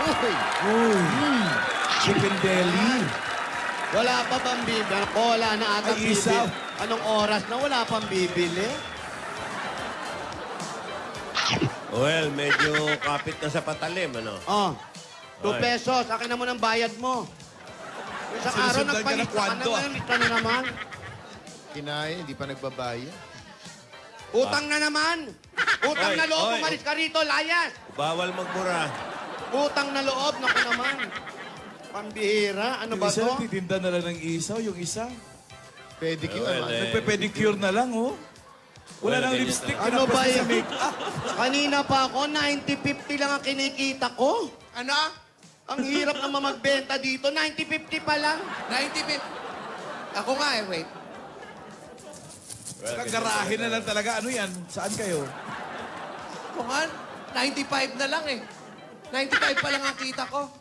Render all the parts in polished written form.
Uy. Chicken belly. Wala pa bang bibili? Wala na ata Ay, isa. bibili. Anong oras na wala pang bibili? Well, medyo kapit na sa patalim, ano? Oh, 2 Ay. pesos. Akin na mo ng bayad mo. Isang araw Sinusundan ka ng nagpalit ka na kwando, ngayon. Ito na naman. Kinaya, hindi pa nagbabayad. Utang na naman. Utang Oy, na loob. oy. Umalis ka rito, layas. Bawal magmura. Utang na loob. Naku naman. Pambihira. Ano Yung ba isa to? nagtitinda na lang ng isaw, yung isa. Pedicure Well, naman. eh. Nagpe-pedicure na lang, oh. Wala Well, nang ganyan lipstick. Ano ba pinapasa sa yan? make-up. Kanina pa ako, 90-50 lang ang kinikita ko. Ano? Ang hirap naman magbenta dito. 90-50 pa lang. 90 Ako nga eh, wait. Well, Garahe na lang talaga. Ano yan? Saan kayo? Ako nga, 95 na lang eh. 95 pa lang ang kita ko.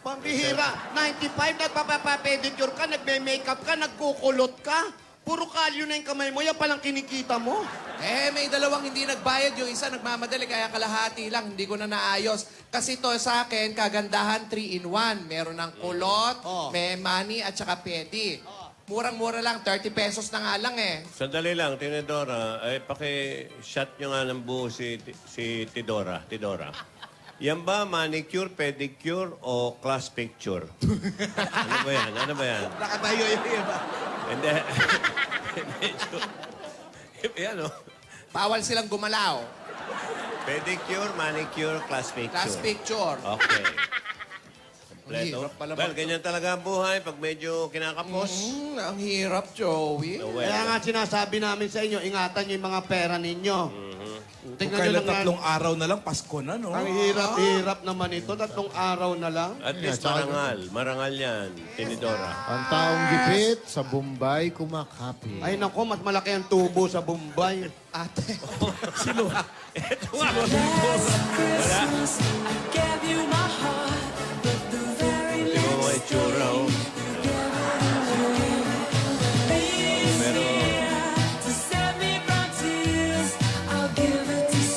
Pambihira. 95, nagpapapedicure ka, nagme-makeup ka, nagkukulot ka. Puro kalyo na yung kamay mo. Yan palang kinikita mo. Eh, may dalawang hindi nagbayad. Yung isa nagmamadali, kaya kalahati lang. Hindi ko na naayos. Kasi to sa akin, kagandahan 3-in-1. Meron ng kulot, Oh. may money, at saka pedi. Murang-mura lang, 30 pesos na nga lang eh. Sandali lang, Tinidora. Ay, paki-shot nyo nga ng buo si Tidora. Yan ba manicure, pedicure, o class picture? Ano ba yan? Ano ba yan? Nakatayo yung iba. Hindi. Medyo... Yan, o. Bawal silang gumalaw. Pedicure, manicure, class picture. Class picture. Okay. Kompleto. Hirap pala Well, ganyan talaga ang buhay pag medyo kinakapos. Ang hirap, Joey. No, well, Kaya nga sinasabi namin sa inyo, ingatan nyo yung mga pera ninyo. Kung Tingnan nyo kailan lang. 3 araw na lang, Pasko na, no? Ang hirap naman ito. 3 araw na lang. At least marangal. Marangal yan, Tinidora. Ang taong gipit sa Bombay kumakapit. Ay nako, mas malaki ang tubo sa Bombay. Ate. Sino? Ito nga. Hindi mo mga itsura, oh.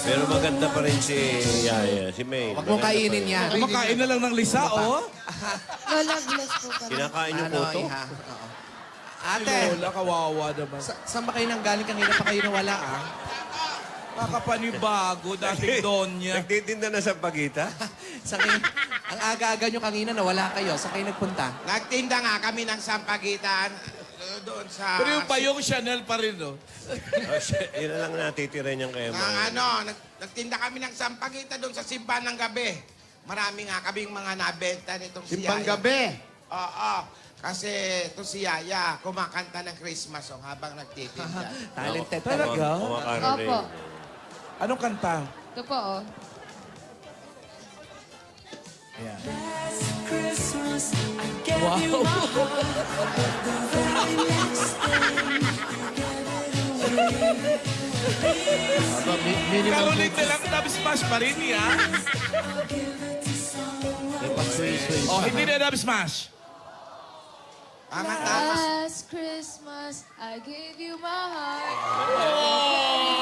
Pero maganda pa rin si Yaya, si May. Huwag mong kainin yan. Kumakain na lang ng lisa, oh. Lola, bless po kami. Kinakain yung puto. Iha? Oo. Ay, Ate, Lola, kawawa naman. saan ba kayo nang galing kanina pa kayo nawala, ah? Kakapanibago, dating donya. Nagtitinda na sa pagita? Sa kayo, ang aga-aga nyo kanina nawala kayo. Saan kayo nagpunta? Nagtinda nga kami ng sampagitan doon sa... Pero yung payong Chanel pa rin, no? Yun na lang natitira niyang kaya Nagtinda kami ng sampagitan doon sa simbahan ng gabi. Marami nga kaming mga nabenta nitong si Simpang Yaya. gabi. Oo. Kasi ito si Yaya, kumakanta ng Christmas song habang nagtitinda. Talented Talaga? Kumakaroling. Opo. Anong kanta? Ito po, oh. Ayan. Caroling na lang, dub smash pa rin, ha? Oh, hindi na dub smash. Last Christmas, I gave you my heart.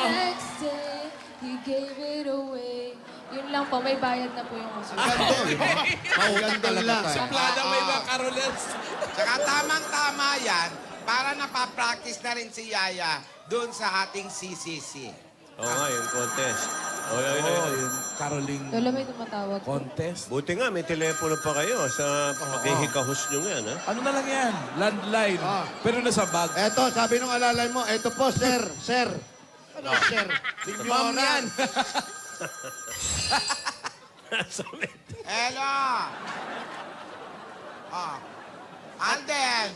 Next day, you gave it away. Yun lang po, may bayad na po yung uso. Ganda lang. Suplada may mga Carolers. Tsaka tamang-tama yan para napapractice na rin si Yaya doon sa ating CCC. Oo nga, yung contest. Oy, oy, Oh, oy. yung caroling Lola, may tumatawag po. contest. Buti nga, may telepono pa kayo sa paghihikahos nyo yan, ha? Ano na lang yan? Landline. Pero nasa bag. Eto, sabi nung alalay mo, eto po, sir, sir. Ano, sir? Ma'am yan. Sulit. Hello! Alden!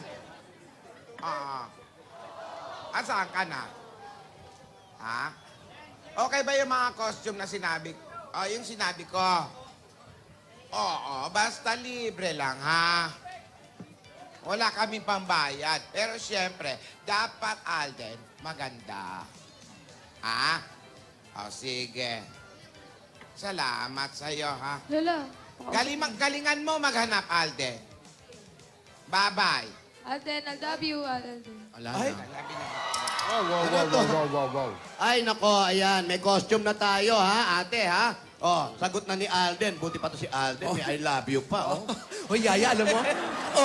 Asaan ka na? Ha? Okay ba yung mga costume na sinabi? Yung sinabi ko. Oo, basta libre lang, ha? Wala kaming pambayad. Pero siyempre, dapat, Alden, maganda. Ha? O, sige. Salamat sa'yo, ha? Lola. Galingan mo maghanap, Alden. Bye-bye. Alden, I love you, Alden. Ay, Wow. Ay, nako, ayan. May costume na tayo, ha, ate, ha? Oh, sagot na ni Alden. Buti pa to si Alden. May I love you pa, oh. Hoy, Yaya, alam mo,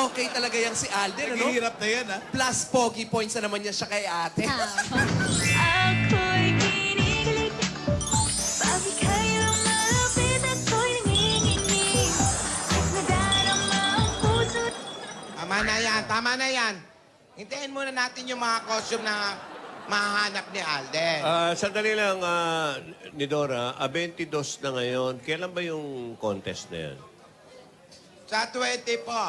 okay talaga yung si Alden, ano? Naghihirap na yan, ha? Plus, pogi points na naman niya siya kay ate. Ako'y kinikilig. Bakit kayang malapit ako'y nanginginig? Nadarama ang puso. Tama na yan. Hintayin muna natin yung mga costume na mahanap ni Alden. Sandali lang, ni Dora, 22 na ngayon. Kailan ba yung contest na yan? Sa 20 po.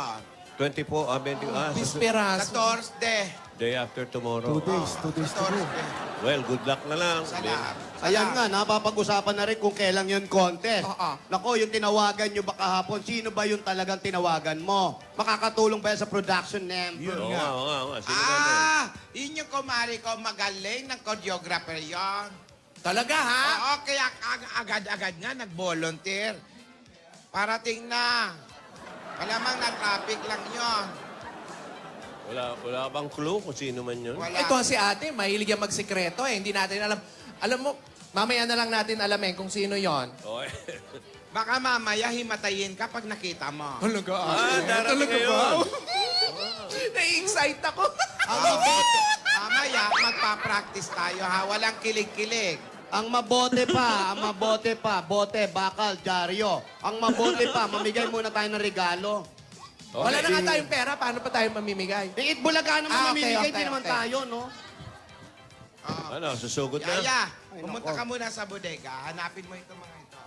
20 po, 20, Sa Bisperas. Thursday. day after tomorrow. 2 days to go. Thursday. Well, good luck na lang. Salamat. Ayan nga, napapag-usapan na rin kung kailan yun contest. Oo. Nako, yung tinawagan nyo ba kahapon, sino ba yung talagang tinawagan mo? Makakatulong ba yan sa production member? Oo nga, oo nga. Sino ba na? Yun yung kumari ko, magaling ng choreographer yon. Talaga, ha? Oo, kaya agad-agad nga nag-volunteer. Parating na. Malamang na-traffic lang yon. Wala bang clue kung sino man yun? Wala. Ito si ate, mahilig yan magsikreto eh. Hindi natin alam. Alam mo, mamaya na lang natin alamin kung sino yon. Okay. Baka mamaya himatayin ka pag nakita mo. Talaga, darating ngayon. Na-excite ako. Mamaya, magpa-practice tayo ha. Walang kilig-kilig. Ang mabote pa, bote, bakal, dyaryo. Ang mabote pa, mamigay muna tayo ng regalo. Wala na nga tayong pera, paano pa tayo mamimigay? Di Itbulaga naman Okay, mamimigay, okay, di naman okay. tayo, no? Ano, susugod na? Yaya, pumunta ka muna sa bodega. Hanapin mo itong mga ito.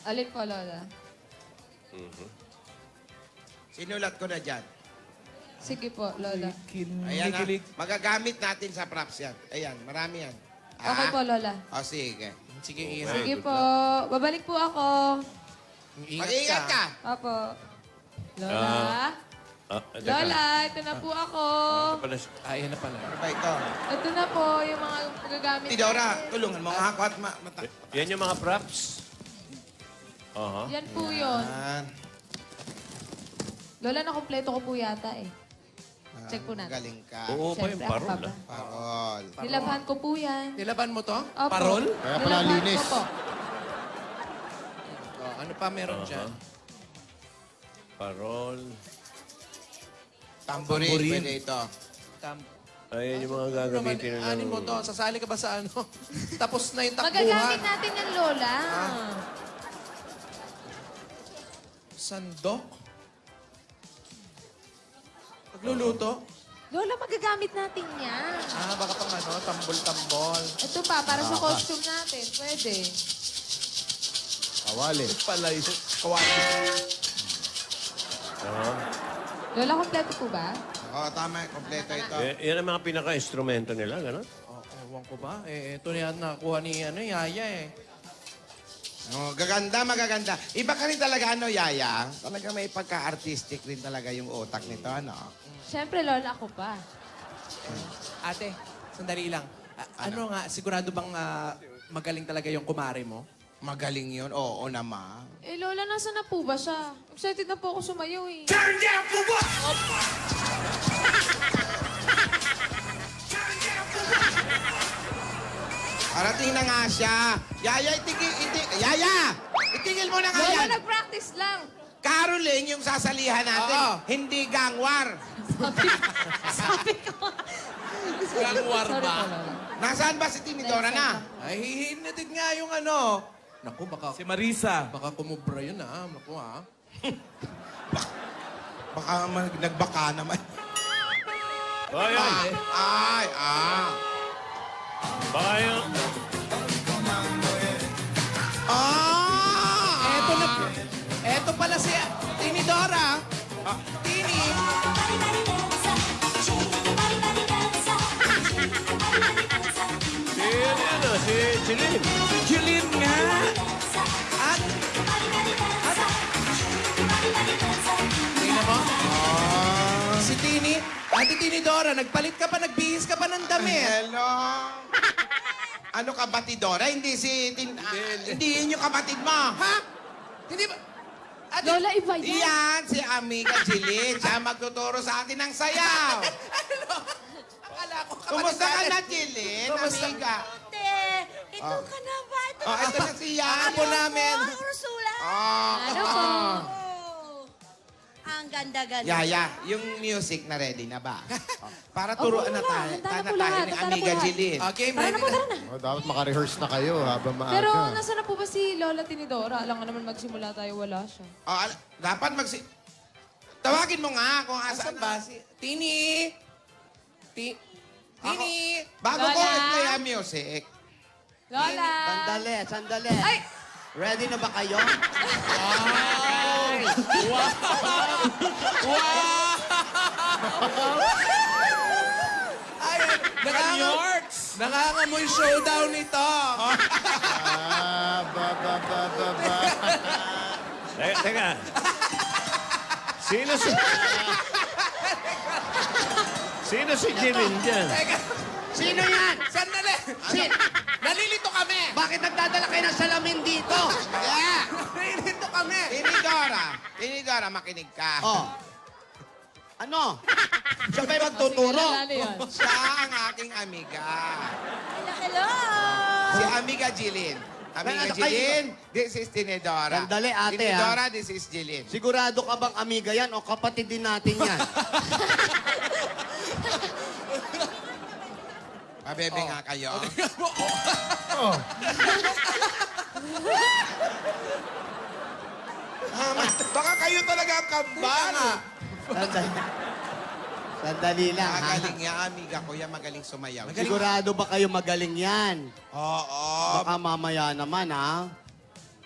Alin po, Lola? Sinulat ko na dyan. Sige po, Lola. Ayan ha. Magagamit natin sa props yan. Ayan, marami yan. Okay po, Lola. O, sige. Sige, Ira. Sige po. Babalik po ako. Mag-iingat ka. Opo. Lola? Lola, ito na po ako. Ayan na pala. Ano ba ito? Ito na po yung mga magagamit Tidora, natin. tulungan mo nga ako at mata. Yan yung mga props. Aha. Yan po yun. Yan. Lola, nakompleto ko po yata eh. Check po natin. Galing ka. Oo pa yung Siyempre, ako parol, pa ba? ah. Parol. Nilabahan ko po yan. Nilaban mo to? Opo. Parol? Kaya pala Nilabahan linis. ko po. Oh, ano pa meron dyan? Parol. Tambourine. Pwede ito. Ayan yung mga gagamitin Naman, nila. anin mo to? Sasali ka ba sa ano? Tapos na yung Magagamit takbuhan. natin yan, Lola. Sandok? Pagluluto? Lola, magagamit natin yan. Baka pang ano, tambol-tambol. Ito pa, para sa costume natin. Pwede. Kawali. Pala yun. Kawali. Lola, kompleto po ba? Oo, tama. Kompleto ito. Yan ang mga pinaka-instrumento nila, gano'n? Oh, ewan ko ba? Ito na yan nakuha ni Yaya eh. Oh, gaganda, magaganda. Iba ka rin talaga, ano, Yaya? Talaga may pagka-artistic rin talaga yung utak nito, ano? Siyempre, Lola, ako pa. Ate, sandali lang. Ano nga, sigurado bang magaling talaga yung kumare mo? Magaling yun. Oo naman. Eh, Lola, nasa na po ba siya? Excited na po ako sumayaw eh. Parating na nga siya. Yaya, itigil mo na nga Lola, yan. nag-practice lang. Caroling yung sasalihan natin, Oo. hindi gangwar. Sabi ko. Gangwar Sorry ba? po, Lola. Nasaan ba si Tinidora na? Ay, hinatid nga yung ano. Naku, baka, Si Marisa. baka kumubra yun Naku Baka nagbaka naman. Ayan. Baka yung... Eto pala si Tinidora. Tini. Si Chilin. Julin nga. At, tingnan mo. Si Tini. Ate Tinidora, nagpalit ka pa, nagbihis ka pa ng damit. Hello? Ano ka, Batidora? Hindi hindi yun yung kapatid mo. Ha? Hindi ba? Ate, Lola, iba yan. Iyan, si Amiga Jilin. Siya magtuturo sa atin ng sayaw. akala ko kapatid Kumusta ka natin. na, Jilin? Kumusta? Amiga. Ate, ito ka na ba? Ito Oh, ito na si Yaya. Apo namin. Ursula! Ano po? Oh, ang ganda-ganda. Yaya, yung music na ready na ba? Para turuan na tayo. handa na Tana po tayo lahat, ni handa na po Amiga lahat. Jilin. Okay, Tara na po, tara na. Oh, dapat maka-rehearse na kayo habang maaga. Pero nasa na po ba si Lola Tinidora? Alam nga naman magsimula tayo, wala siya. Oh, dapat Tawagin mo nga kung Asan asan ba? Si... Tini! Tini! Bago ko Lola? i-play ang music. Lola! Sandali. Ay! Ready na ba kayo? Ay, nakangamoy showdown ito. Ba. Teka. Sino si... Sino si Jimin dyan? Teka, Sino yan? sandali. Nalilito kami. Bakit nagdadala kayo ng salamin dito? Yeah. Nalilito kami. Tinidora, makinig ka. Oh. Ano? Siya ba'y magtuturo? Lalo yun. Siya ang aking amiga. Hello! Si Amiga Jilin. Amiga Ano, kayo- Jilin, this is Tinidora. Sandali, ate, Tinidora, this is Jilin. Sigurado ka bang amiga yan o kapatid din natin yan? Pabebe nga kayo. Baka kayo talaga ang kambal. Sandali lang, ha? Magaling yan, amiga ko yan. Magaling sumayaw. Sigurado ba kayo magaling yan? Oo. Baka mamaya naman, ha?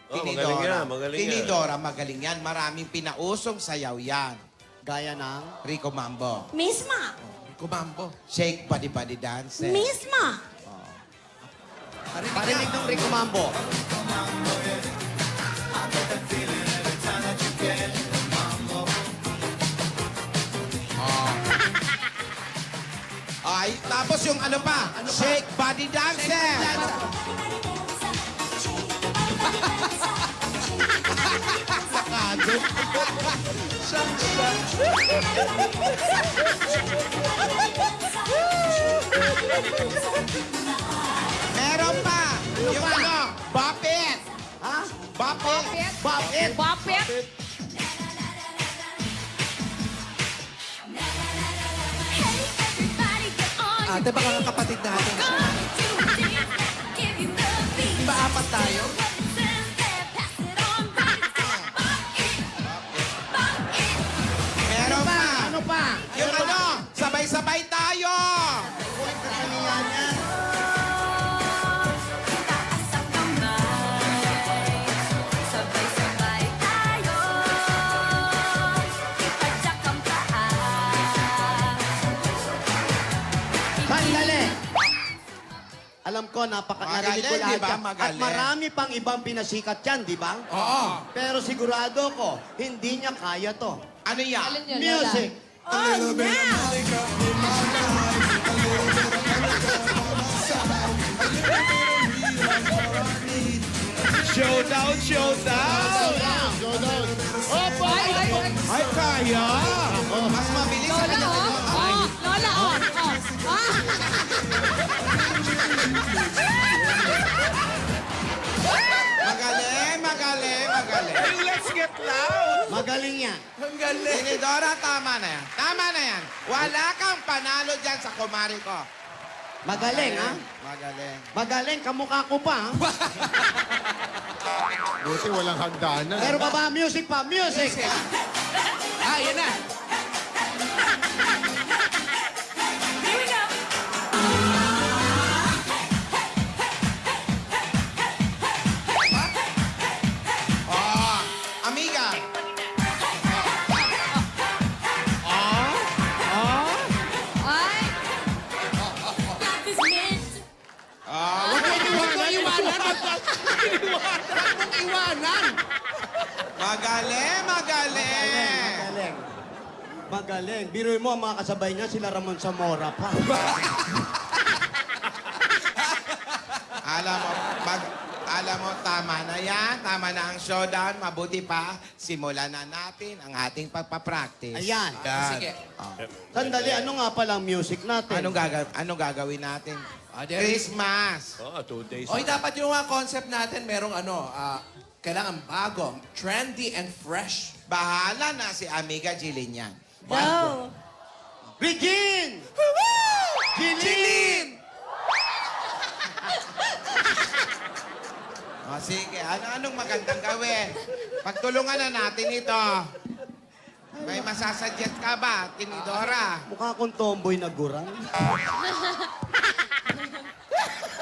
Oh, magaling yan, magaling yan. Tinidora, magaling yan. Maraming pinausong sayaw yan. Gaya ng... Rico Mambo. Misma! Kumambo. Shake body body dance. Misma! Parinig ng Rico Mambo. Ay, tapos yung ano pa? Shake body dance. Meron pa. Yung ano? Bop it. Ha? Bop it. Bop it! Bopet! Ate, baka nga kapatid natin. Di ba apat tayo? Meron pa. Ano pa? Yung ano? Sabay-sabay tayo. Sabay-sabay tayo, ipadyak ang paa. Sandali! Alam ko, narinig ko Magaling, lahat di ba? yan. At Magaling. marami pang ibang pinasikat yan, di ba? Oo. Pero sigurado ko, hindi niya kaya to. Ano yan? Alin yun, Lola? Music! Oh, now! Showdown! Ay, kaya. Mas mabilis sa Lola, kanya. oh! Oh! Lola, oh! Oh! Ah! Magaling. Let's get loud. Magaling yan. Ang galing. Tinidora, tama na yan. Tama na yan. Wala kang panalo dyan sa kumari ko. Magaling, ha? Magaling. Magaling, kamukha ko pa, ha? Buti walang hagdanan. Meron pa ba? Music pa, music! Ah, yan na. Here we go. Oh, amiga. Ay! Life is meant to Huwag mo iwanan. Huwag mong iwanan. Magaling. Magaling. Magaling. Biruin mo, ang mga kasabay niya, sila Ramon Zamora pa. Alam Alam mo, tama na yan. Tama na ang showdown. Mabuti pa, simulan na natin ang ating pagpapractice. Ayan. Sige. Sandali, ano nga palang music natin? Anong gagawin natin? Derek. Christmas. Oo, 2 days. Oy, dapat yung mga concept natin, merong kailangan bago, trendy and fresh. Bahala na si Amiga Jilin yan. Go! Regine! Jilin! O sige, anong magandang gawin? Pagtulungan na natin ito. May masasuggest ka ba, Tinidora? Mukha akong tomboy na gurang.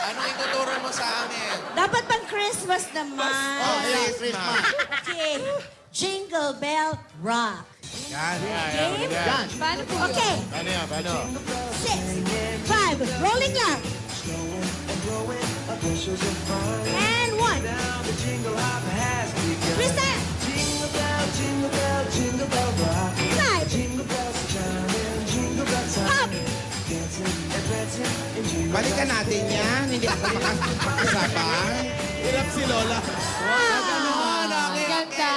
Anong ituturo mo sa amin? Dapat pang Christmas naman. Oh, yes, Christmas. Okay. Jingle Bell Rock. Yan. Game? Yan. Paano po yun? Okay. Paano yan? Paano? 6, 5, rolling lang. And 1. Krista! 5. Up! Balikan natin yan. Hindi ako makasabay. Hirap si Lola. Ang ganda.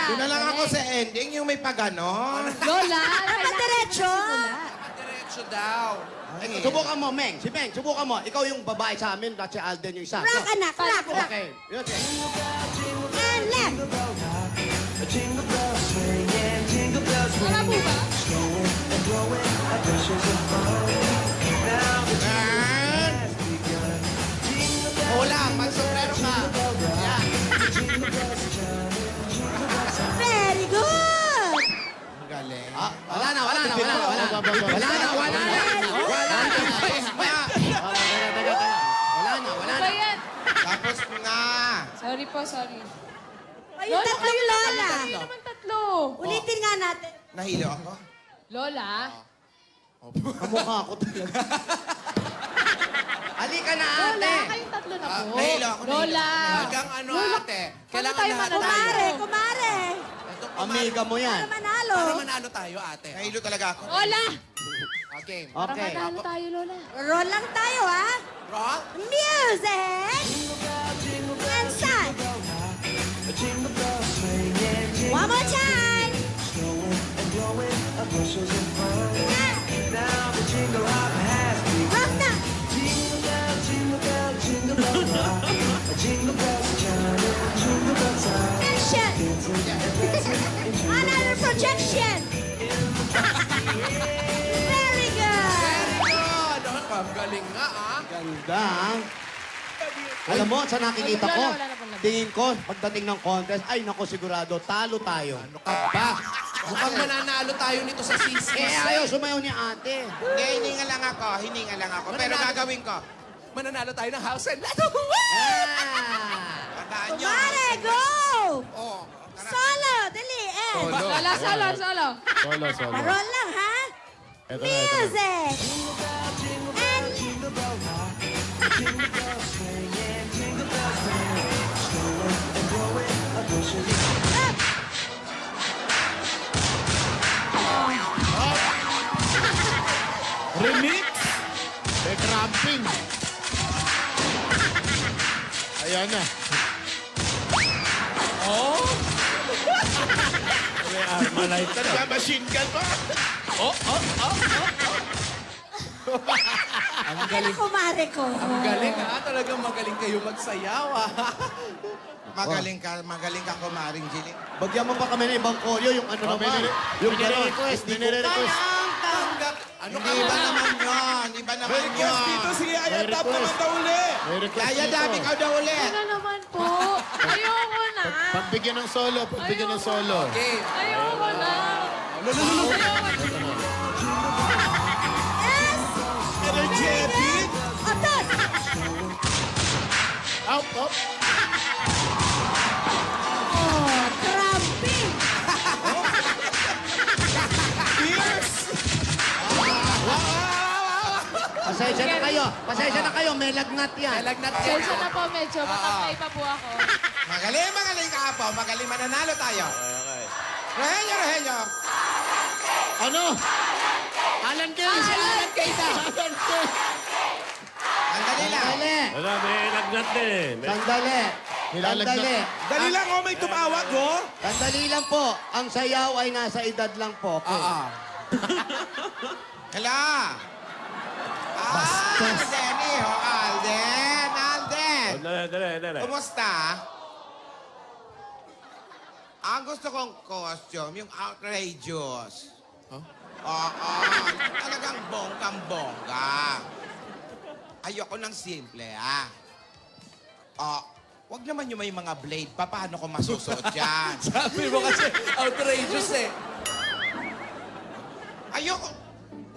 Doon na lang ako sa ending, yung may paganon. Lola, Dapat diretso. Diretso daw. Subukan mo, Meng. Si Meng, subukan mo. Ikaw yung babae sa amin, at si Alden yung isa. Rock, anak. Rock, rock. Okay. Yun, okay. And left. Tama po ba? Hola, mag-sombrero ka. Yan. Very good. Ang galing. Wala na. Wala na. Ano ba yan? Tapos na. Sorry po, sorry. Ay, yung tatlong lola. Hindi naman tatlo. Ulitin nga natin. Nahilo ako. Lola? Kamukha ako talaga. Halika na, Lola, ate. kayong tatlo na po. nahilo ako, Lola. Hanggang ano, Lola, ate? paano Kailangan tayo lahat mananalo? tayo. Kumare. Ito, Amiga mo yan. Para manalo. Para manalo tayo, ate. Nahilo talaga ako. Lola! Okay. Para Okay. manalo tayo, Lola. Roll lang tayo, ha? Rock? Music. And side. One more time. Rock na. Action. Another projection. Very good. Good! Ang galing nga, ah. Ganda, ha? Alam mo, sa nakikita ko, Wala na pong laban. tingin ko, pagdating ng contest, ay nako sigurado, talo tayo. Ano ka ba? Mukhang mananalo tayo nito sa sisi. Ayaw sumayaw ni ate. Hindi, hininga lang ako. Pero gagawin ko. Mananalo tayo ng house and let Tandaan nyo. Kumare, go. Oh, Solo, dali, eh. Lola, solo, solo. Solo, solo. Roll lang, ha? Ito na, ito na. Music. And... Up. Remix? May cramping. Ayan na. Oh? May Armalite ka na. Machine gun pa? Kaya kumare ko. Ang galing, ha? Talagang magaling kayo magsayaw, ah. magaling ka kumaring Jilin. Bagyan mo pa kami ng ibang kolyo, yung ano naman. Yung Nire-request, nire-request. Tanggap. Ano ka Iba ba? naman yun. Iba naman May request yun. dito si Aya May Tap request. naman daw uli. May request Kaya dito. dami ikaw daw ulit. Ano naman po? Ayoko na. Pagbigyan ng solo, pagbigyan ng solo. Okay. Ayoko na. Ayoko na. Yes. Energetic. Otos. Up, up. Oh, cramping. Fierce. Pasensya na kayo, may lagnat yan. Nalagnat yan. Sensya na po, medyo. Makapay pa po ako. Magaling ka po. Magaling mananalo tayo. Okay. Rehenyo. Ano? Alan Kay! Si Alan Kay ta! Alan Kay! Ang Dali lang. Sandali. Wala, may lagnat din eh. Sandali. Nilalagnat. Sandali. Dali lang, oh, may tumawag, oh. Sandali lang po. Ang sayaw ay nasa edad lang po. Okay. Hala. Denny, ho, Alden. Alden. Dali. Kumusta? Ang gusto kong costume, yung outrageous. Oo, talagang bonggang-bongga. Ayoko ng simple, ah. Wag naman yung may mga blade pa. Paano ko masusuot yan? Sabi mo kasi, outrageous eh. Ayoko.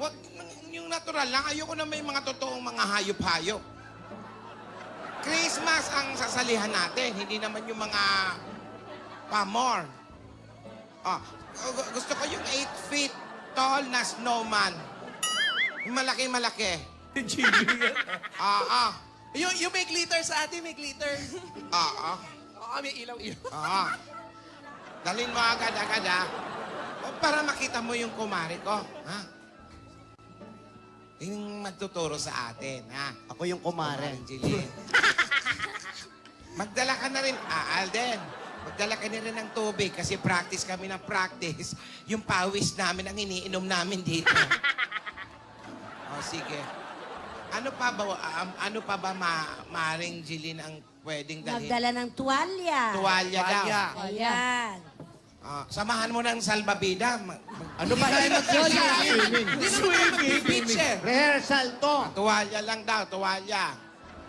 Wag, yung natural lang. Ayoko na may mga totoong mga hayop-hayop. Christmas ang sasalihan natin. Hindi naman yung mga pamor. Gusto ko yung 8 feet tall na snowman. Yung malaki-malaki. Yung may glitter sa atin, may glitter. Oo, may ilaw-ilaw. Dalhin mo agad-agad, ha? Para makita mo yung kumari ko, ha? Yung magtuturo sa atin, ha? Ako yung kumare. Jeline. Magdala ka na rin, Alden. Magdala ka na rin ng tubig kasi practice kami ng practice. Yung pawis namin ang iniinom namin dito. Sige. Ano pa ba Maring Jeline ang pwedeng dalhin? Magdala ng tuwalya. Tuwalya daw. Ayan. Samahan mo ng salbabida. Ano ba tayo mag-swimming? Beach eh. Rehearsal to. Tuwalya lang daw, tuwalya.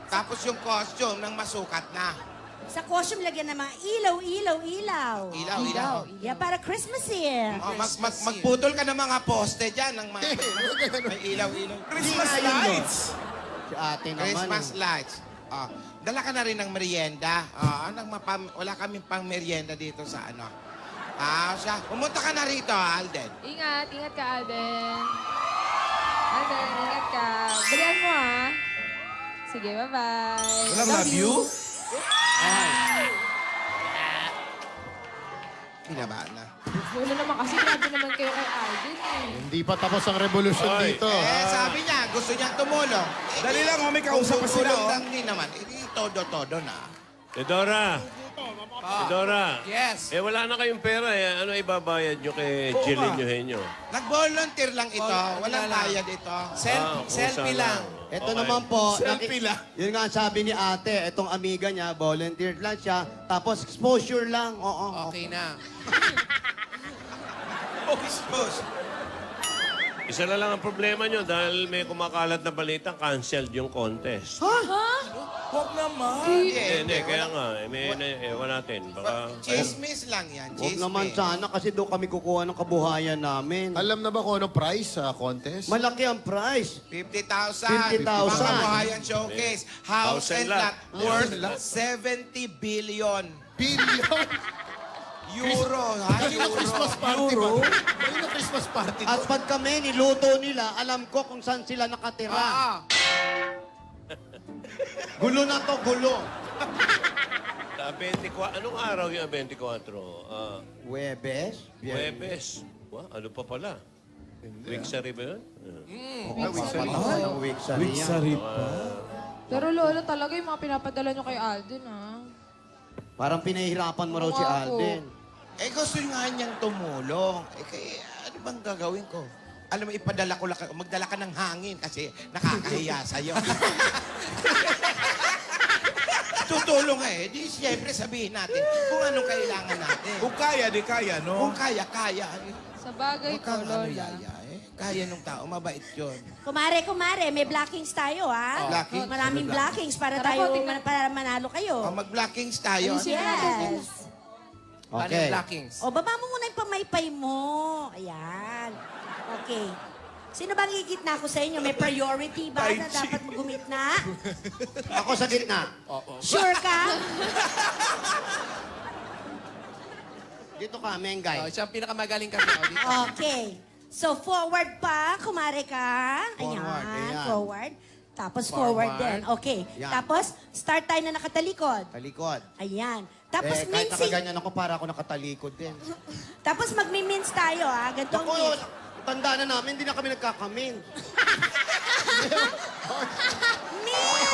Tapos yung costume ng masukat na. Sa costume, lagyan ng mga ilaw. Ilaw. Yeah, para Christmas Eve. Magputol ka ng mga poste dyan. Ng mga, may ilaw-ilaw. Christmas lights. Si ate naman. Christmas lights. Dala ka na rin ng merienda. Wala kaming pang merienda dito sa ano. Pumunta ka na rito, Alden. Ingat ka, Alden. Alden, ingat ka. Balian mo, ha? Sige, bye-bye. Walang love you? Pinabaan na. Wala naman kasi grabe naman kayo kay Alden, eh. Hindi pa tapos ang revolusyon Oy. dito. Sabi niya, gusto niyang tumulong. Dali lang, oh, may kausap pa sila, Tulong oh. lang din naman. Todo-todo na. Tidora. Yes. Wala na kayong pera eh. Ano ibabayad nyo kay Jeline Eugenio? Nag-volunteer lang ito. Walang Walang lang. bayad ito. Selfie lang. Ito Okay. naman po, Selfie lang. yun nga ang sabi ni ate, itong amiga niya, volunteer lang siya, tapos exposure lang. Oo. Okay na. Isa na lang ang problema nyo dahil may kumakalat na balita, canceled yung contest. Huwag naman. Hindi, kaya nga. Ewan natin. Baka... Chismis lang yan. Huwag Chismis. naman sana kasi doon kami kukuha ng kabuhayan namin. Alam na ba kung anong price sa contest? Malaki ang price. 50,000. 50,000. Pangkabuhayan showcase. House and lot. Worth House 70 billion. Billion! Euro. Ha? Kanina Christmas party ba? Kanina Christmas party At to. pag kami niluto nila, alam ko kung saan sila nakatira. Gulo na to, gulo. 24, anong araw yung 24? Webes? Huwebes. Ano pa pala? Wigsari ba yun? Week Pero lolo, talaga yung mga pinapadala nyo kay Alden, ha? Parang pinahihirapan mo raw si Oo nga po. Alden. Gusto nga niyang tumulong. Kaya ano bang gagawin ko? Alam mo, magdala ka ng hangin kasi nakakahiya sa'yo. Tutulong Di siyempre sabihin natin kung anong kailangan natin. Kung kaya, di kaya, no? Kung kaya. Sa bagay Huwag ko, kang lola. yaya, Kaya nung tao, mabait yun. Kumare, may blockings tayo, ha? Blockings? Maraming blockings para Tara tayo, po, tingnan. para manalo kayo. Mag-blockings tayo. Yes. Paano Okay. yung blockings? O, baba mo muna yung pamaypay mo. Ayan. Okay. Sino bang gigitna ko sa inyo? May priority ba na dapat gumitna? Ako sa gitna. Sure ka? Dito ka, Mengay. Siya ang pinakamagaling kasi. Dito. Okay. So, forward pa, kumare ka. Forward, ayan. Forward. Tapos forward din. Okay. Yan. Tapos, start tayo na nakatalikod. Talikod. Ayan. Tapos, Kahit mincing. nakaganyan ako, para ako nakatalikod din. Tapos, magmi-mince tayo, ha? Ganitong Ako, mince. tanda na namin, hindi na kami nagkakamin. Mince!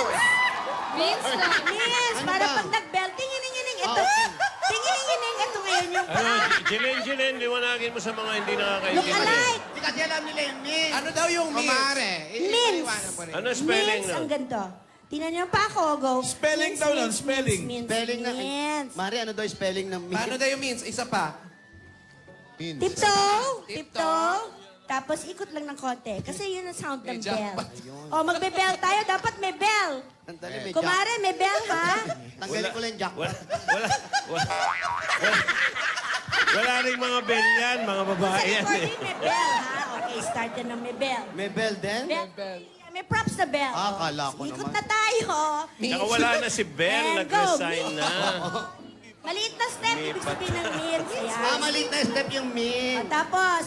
Means lang. Yes, Ano para ba? pag nag-bell, tingining-ining, ito. Tingining-ining, ito ngayon yung Ano, prank. Jilin, liwanagin mo sa mga hindi Look nakakaintindi. alike. Hindi kasi alam nila yung means. Ano daw yung means? Kumare. Means. Iiwanan mo rin. Ano spelling Means, nun? ang ganito. Tingnan niyo pa ako, go. Spelling daw nun, spelling. Spelling na... Means. Mari, ano daw yung spelling ng means? Paano daw yung means? Isa pa. Means. Tiptoe. Tiptoe. Tiptoe. Tapos ikot lang ng konti. Kasi yun ang sound ng May jump bell. pa. O, magbe-bell tayo. Dapat may bell. Tandali, may jack. Kumare, may bell, ha? Tanggalin ko lang yung jack. Wala rin mga bell yan, mga Sa babae yan. eh. recording, may bell, ha? Okay, start na ng may bell. May bell din? Bell. May props na bell. Ah, akala ko Ikot naman. na tayo. Saka wala na si Bell, And nag-resign go. na. Maliit na step, ibig sabihin ng means. Ah, Ayan. maliit na step yung means. Tapos,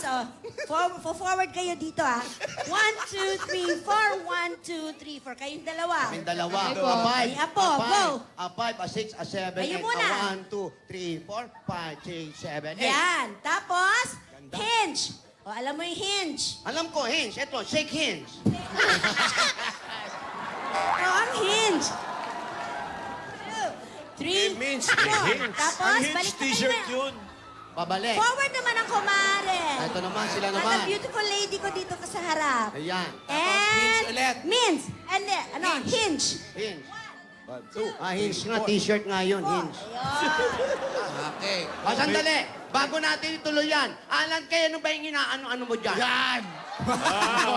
forward kayo dito, ha? 1, 2, 3, 4. 1, 2, 3, 4. Kayong dalawa. Yung dalawa. Ay, po. A five. Ay, apo, A go. five. A five, a six, a seven, Kayo eight, muna. a 1, 2, 3, 4, 5, 6, 7, 8. Yan. Tapos, hinge. O, alam mo yung hinge. Alam ko, hinge. Ito, shake hinge. O, ang hinge. 2, 3, It means 4. hinge. Tapos, Ang hinge balik na t-shirt kayo na. yun. Pabalik. Forward naman ang kumare. Ito naman, sila At naman. ang beautiful lady ko dito ka sa harap. Ayan. hinge ulit. Means. And then, ano, hinge. Hinge. Hinge nga. T-shirt nga yun, hinge. Okay. O, sandali. Bago natin ituloy yan. Alan, kayo ano ba yung inaano-ano mo dyan? Yan! Ayun,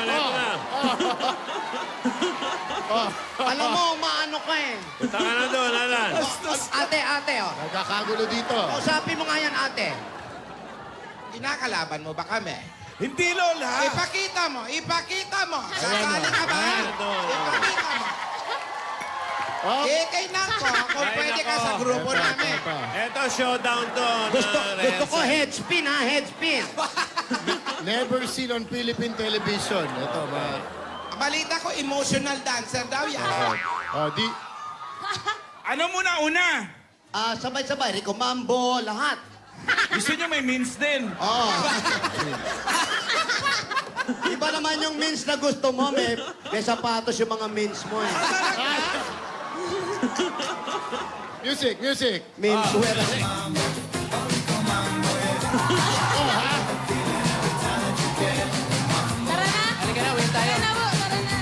ito na. Alam mo, umaano ka eh. Punta ka na doon, Alan. Ate, oh. Nagkakagulo dito. Kausapin mo nga yan, ate. Kinakalaban mo ba kami? Hindi, Lola. Ipakita mo! Ipakita mo! Sasali ka ba? Ayan, ito. Ipakita mo! Kay Nako, kung Ay, pwede ka nako. sa grupo namin. Ito, showdown to. Gusto ko head spin, ha? Head spin. Never seen on Philippine television. Ito, mga... Balita ko, emotional dancer daw yan. Oh, di... Ano muna una? Sabay-sabay. Rico Mambo, lahat. Gusto niyo may means din. Oo. Iba naman yung means na gusto mo. May sapatos yung mga means mo eh. Music, music. Means wear. Tara na. Halika na, wait tayo. Tara na po, tara na.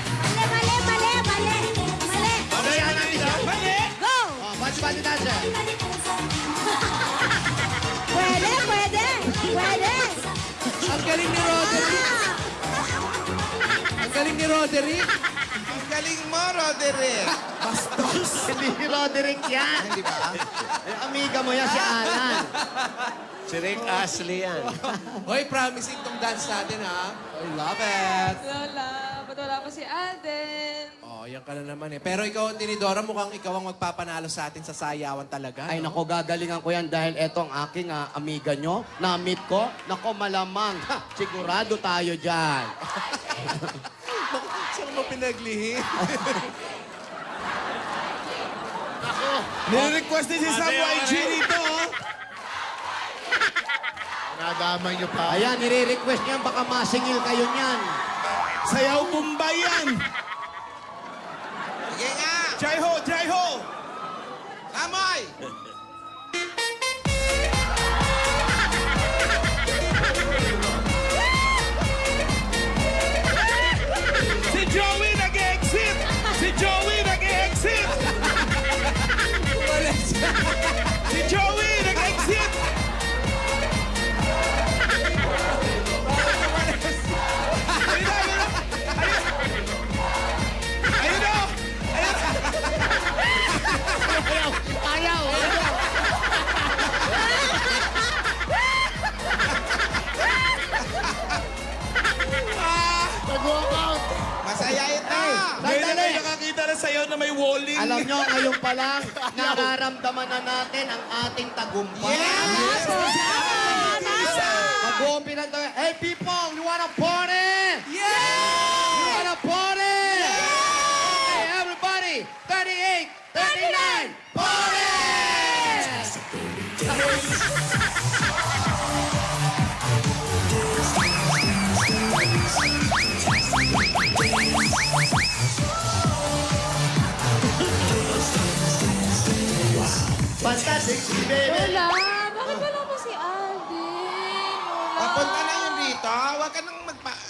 Mali. Pabayaan natin siya. Mali! Go! Bati-bati dancer. Pwede. Ang galing ni Roderick. Ang galing ni Roderick. Ang galing mo, Roderick. Hindi si Roderick yan. Hindi ba? Amiga mo yan, si Alan. Si Rick Astley yan. Hoy, promising tong dance natin, ha? I love it. Lola, ba't wala pa si Alden? Oh, yan ka na naman eh. Pero ikaw, Tinidora, mukhang ikaw ang magpapanalo sa atin sa sayawan talaga. Ay, no? nako, gagalingan ko yan dahil eto ang aking amiga nyo. Na-meet ko. Nako, malamang. Ha, sigurado tayo dyan. Saan mo pinaglihi? Nire-request din si Sam Ate, YG okay. rito. oh. Nadamay niyo pa. Ayan, nire-request niyan. Baka masingil kayo niyan. Sayaw Bombay yan. Sige nga! Jai ho, jai ho. Amoy! Si Joey nag-exit. Si Joey nag-exit. Si Joey nag-exit. Ayun na. Nag-walk out. Masaya ito! Ngayon na Sandali. kayo nakakita na sayaw na may walling. Alam nyo, ngayon pa lang, nararamdaman na natin ang ating tagumpay. Yes! Mag-uumpira tayo. Hey, people! You wanna party? Yeah! You wanna party? Okay, everybody! 38, 39, party! baby. Lola, bakit wala pa si Alden? Lola. Papunta na yun dito. Huwag ka nang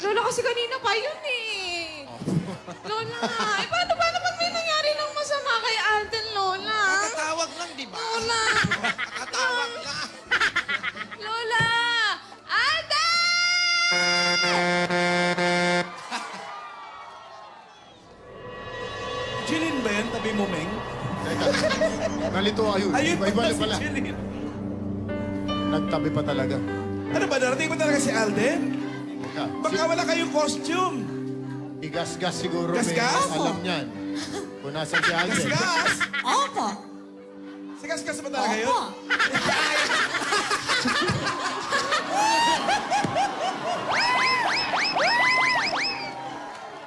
Lola, kasi kanina pa yun eh. Lola, paano pag may nangyari ng masama kay Alden, Lola? Kakatawag lang, di ba? Lola! Kakatawag lang. Lola! Alden! Jeline ba yan? Tabi mo, Meng? Nalito ayun. Ayun Iba-iba pala na si pala. Jeline. Nagtabi pa talaga. Ano ba, narating mo talaga si Alden? Teka, Baka wala kayong costume. Igas-gas siguro. Gas-gas? May alam niyan. Kung nasan si Alden. Gasgas! Opo. Si Gasgas ba talaga yun? Opo.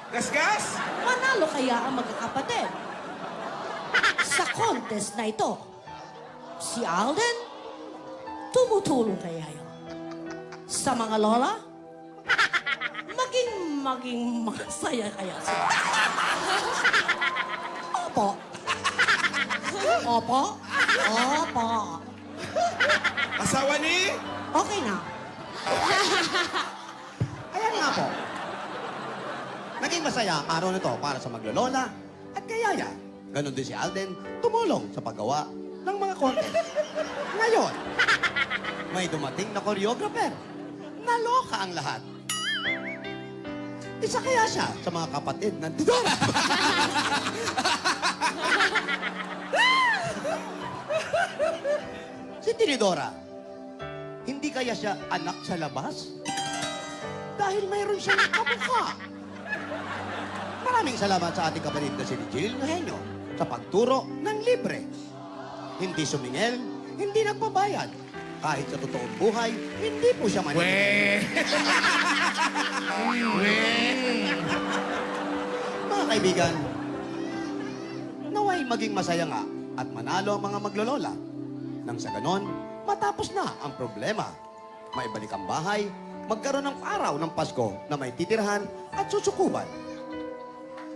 Gasgas? Manalo kaya ang magkakapatid? Sa contest na ito, si Alden, tumutulong kaya yun? Sa mga lola, maging masaya kaya sila? Opo. Opo. Opo. Asawa ni? Okay na. Ayan nga po. Naging masaya ang araw na to para sa maglolola at kayaya. Ganon din si Alden tumulong sa paggawa ng mga content. Ngayon, may dumating na choreographer. Naloka ang lahat. Isa kaya siya sa mga kapatid ng Tidora. Si Tinidora, hindi kaya siya anak sa labas? Dahil mayroon siyang kamukha. Maraming salamat sa ating kapatid na si Jill Eugenio sa pagturo ng libre. Hindi sumingel, hindi nagbabayad. Kahit sa totoong buhay, hindi po siya manilin. Mga kaibigan, naway maging masaya nga at manalo ang mga maglolola. Nang sa ganon, matapos na ang problema. Maibalik ang bahay, magkaroon ng araw ng Pasko na may titirhan at susukuban.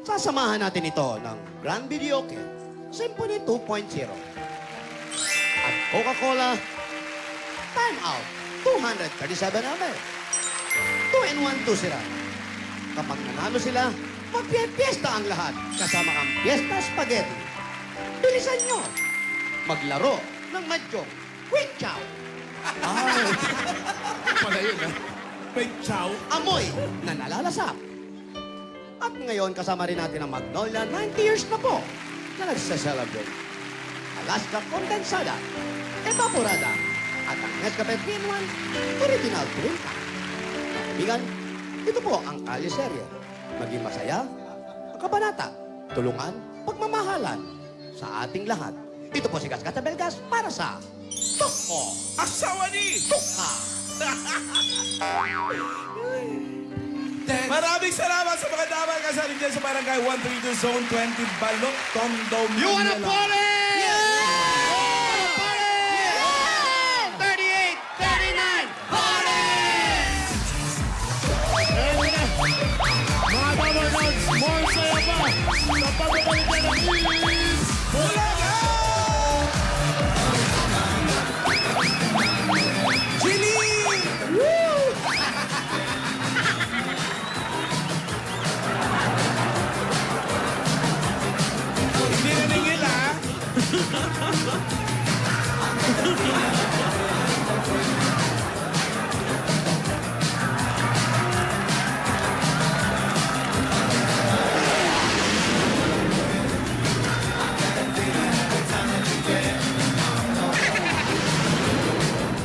Sasamahan natin ito ng Grand Videoke Symphony 2.0 at Coca-Cola Time Out 237 ml. 2-in-1 to sila. Kapag nanalo sila, magpiesta ang lahat kasama ang Fiesta Spaghetti. Bilisan nyo! Maglaro ng madyong Quick Chow. Pala yun, ha? May chow? Amoy na nalalasap. At ngayon, kasama rin natin ang Magnolia 90 years na po na nagsa-celebrate. Alaska Condensada, Evaporada, at ang Nescafe 3-in-1 Original Trinta. Mga kaibigan, ito po ang Kalye Serye. Maging masaya, kabanata, tulungan, pagmamahalan sa ating lahat. Ito po si Gasgas na Belgas para sa Toko Asawa ni? Tuka. Maraming salamat sa mga damang kasali dyan sa Barangay 132 Zone 20 Balok, Tondo, You wanna Manila. party?